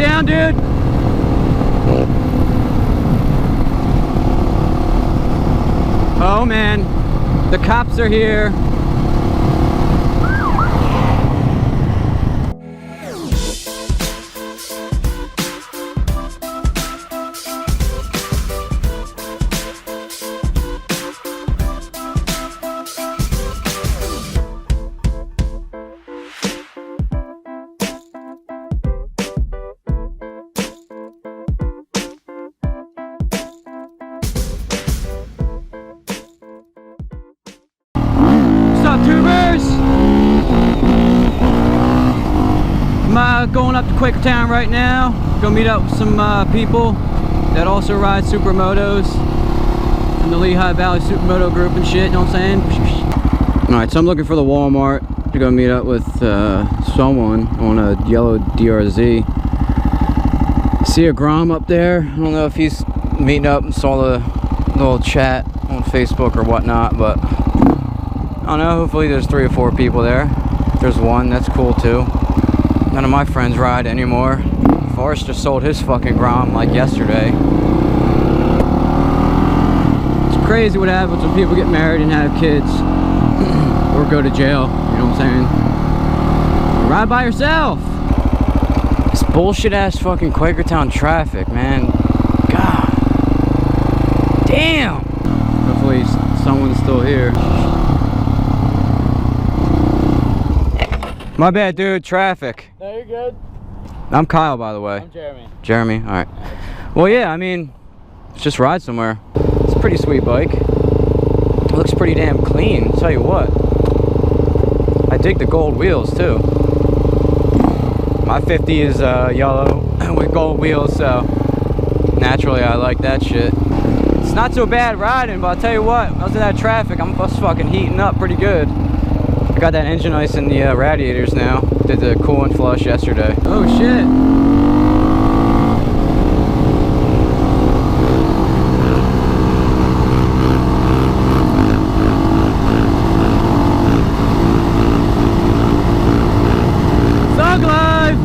down, dude? Oh man, the cops are here. Tubers! I'm going up to Quakertown right now. Gonna meet up with some people that also ride supermotos from the Lehigh Valley Supermoto group and shit, you know what I'm saying? Alright, so I'm looking for the Walmart to go meet up with someone on a yellow DRZ. See a Grom up there. I don't know if he's meeting up and saw the little chat on Facebook or whatnot, but I don't know, hopefully there's 3 or 4 people there. If there's one, that's cool too. None of my friends ride anymore. Forrest just sold his fucking Grom like yesterday. It's crazy what happens when people get married and have kids or go to jail, you know what I'm saying? Ride by yourself. This bullshit ass fucking Quakertown traffic, man. God damn. Hopefully someone's still here. My bad, dude. Traffic. No, you're good. I'm Kyle, by the way. I'm Jeremy. Jeremy, all right. Well, yeah, I mean, let's just ride somewhere. It's a pretty sweet bike. It looks pretty damn clean, I'll tell you what. I dig the gold wheels, too. My 50 is yellow with gold wheels, so naturally I like that shit. It's not so bad riding, but I'll tell you what, when I was in that traffic, I'm just fucking heating up pretty good. I got that engine ice in the radiators now. Did the coolant flush yesterday. Oh shit. Thug life!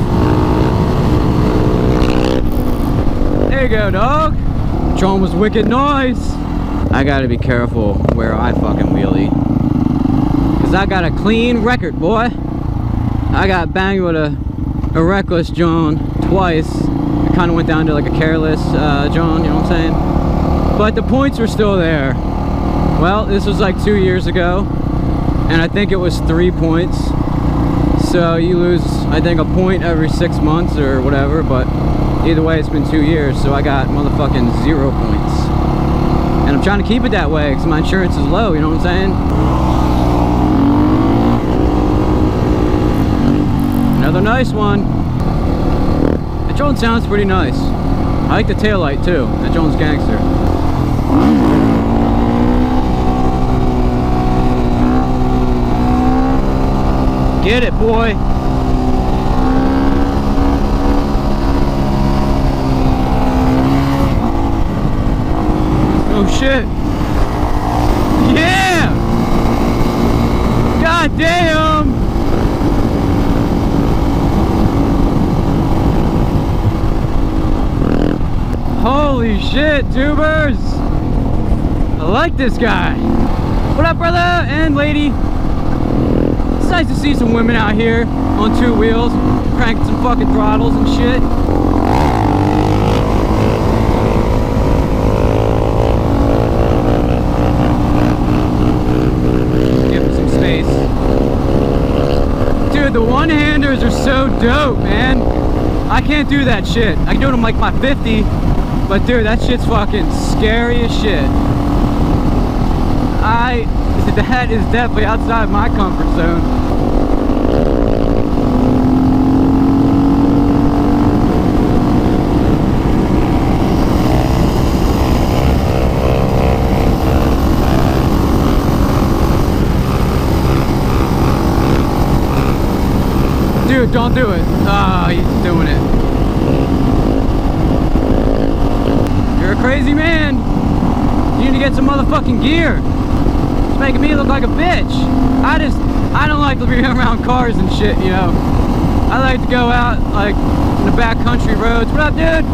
There you go, dog. John was wicked nice. I gotta be careful where I fucking wheelie. I got a clean record, boy. I got banged with a reckless John twice. It kind of went down to like a careless John, you know what I'm saying? But the points were still there. Well, this was like 2 years ago, and I think it was 3 points. So you lose, I think, a point every 6 months or whatever, but either way, it's been 2 years, so I got motherfucking 0 points. And I'm trying to keep it that way, because my insurance is low, you know what I'm saying? Another nice one. That drone sounds pretty nice. I like the taillight too. That drone's gangster. Get it, boy. Oh shit. Yeah! God damn! Holy shit, tubers! I like this guy. What up, brother and lady? It's nice to see some women out here on 2 wheels, cranking some fucking throttles and shit. Give him some space. Dude, the one-handers are so dope, man. I can't do that shit. I can do it on like my 50. But dude, that shit's fucking scary as shit. That is definitely outside my comfort zone. Dude, don't do it. Ah, oh, he's doing it. You're a crazy man. You need to get some motherfucking gear. It's making me look like a bitch. I don't like to be around cars and shit, you know. I like to go out like in the back country roads. What up, dude?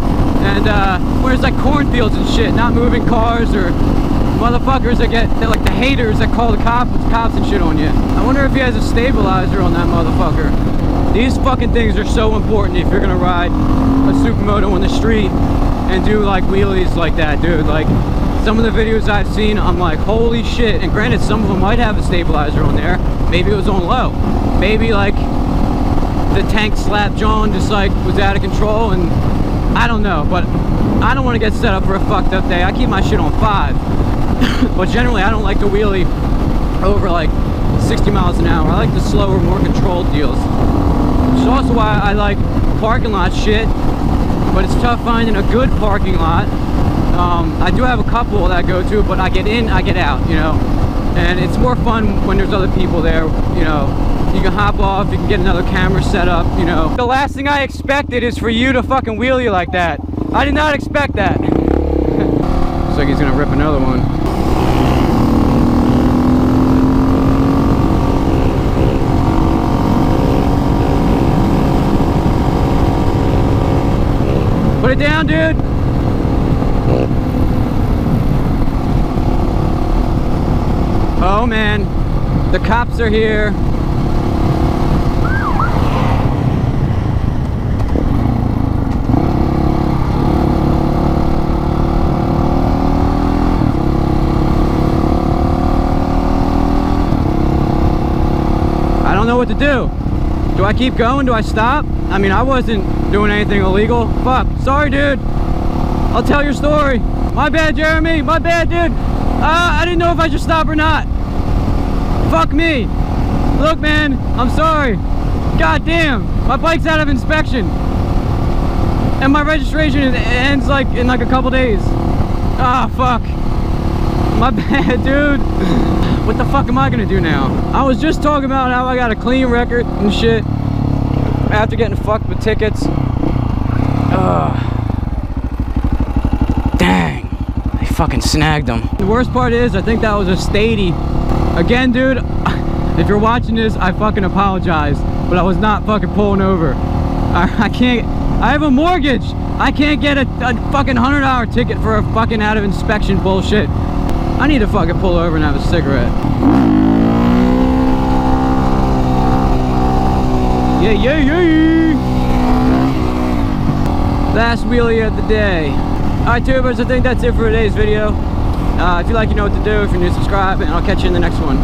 And where there's like cornfields and shit, not moving cars or motherfuckers that they're like the haters that call the cops and shit on you. I wonder if he has a stabilizer on that motherfucker. These fucking things are so important if you're gonna ride a supermoto on the street and do like wheelies like that, dude. Like some of the videos I've seen, I'm like, holy shit. And granted, some of them might have a stabilizer on there. Maybe it was on low. Maybe like the tank slap John just like was out of control, and I don't know. But I don't want to get set up for a fucked up day. I keep my shit on 5. But generally, I don't like to wheelie over like 60 miles an hour. I like the slower, more controlled deals. Which is also why I like parking lot shit, but it's tough finding a good parking lot. I do have a couple that I go to, but I get in, I get out, you know. And it's more fun when there's other people there, you know. You can hop off, you can get another camera set up, you know. The last thing I expected is for you to fucking wheelie like that. I did not expect that. Looks like he's gonna rip another one. Put it down, dude. Oh man, the cops are here. I don't know what to do. Do I keep going? Do I stop? I mean, I wasn't doing anything illegal. Fuck. Sorry, dude. I'll tell your story. My bad, Jeremy. My bad, dude. I didn't know if I should stop or not. Fuck me. Look, man, I'm sorry. God damn. My bike's out of inspection. And my registration ends like in like a couple days. Ah, fuck. My bad, dude. What the fuck am I gonna do now? I was just talking about how I got a clean record and shit after getting fucked with tickets. Dang, they fucking snagged them. The worst part is, I think that was a staty. Again, dude, if you're watching this, I fucking apologize, but I was not fucking pulling over. I can't, I have a mortgage. I can't get a fucking $100 ticket for a fucking out of inspection bullshit. I need to fucking pull over and have a cigarette. Yeah, yeah, yeah. Last wheelie of the day. Alright, tubers, I think that's it for today's video. If you like, you know what to do. If you're new, subscribe, and I'll catch you in the next one.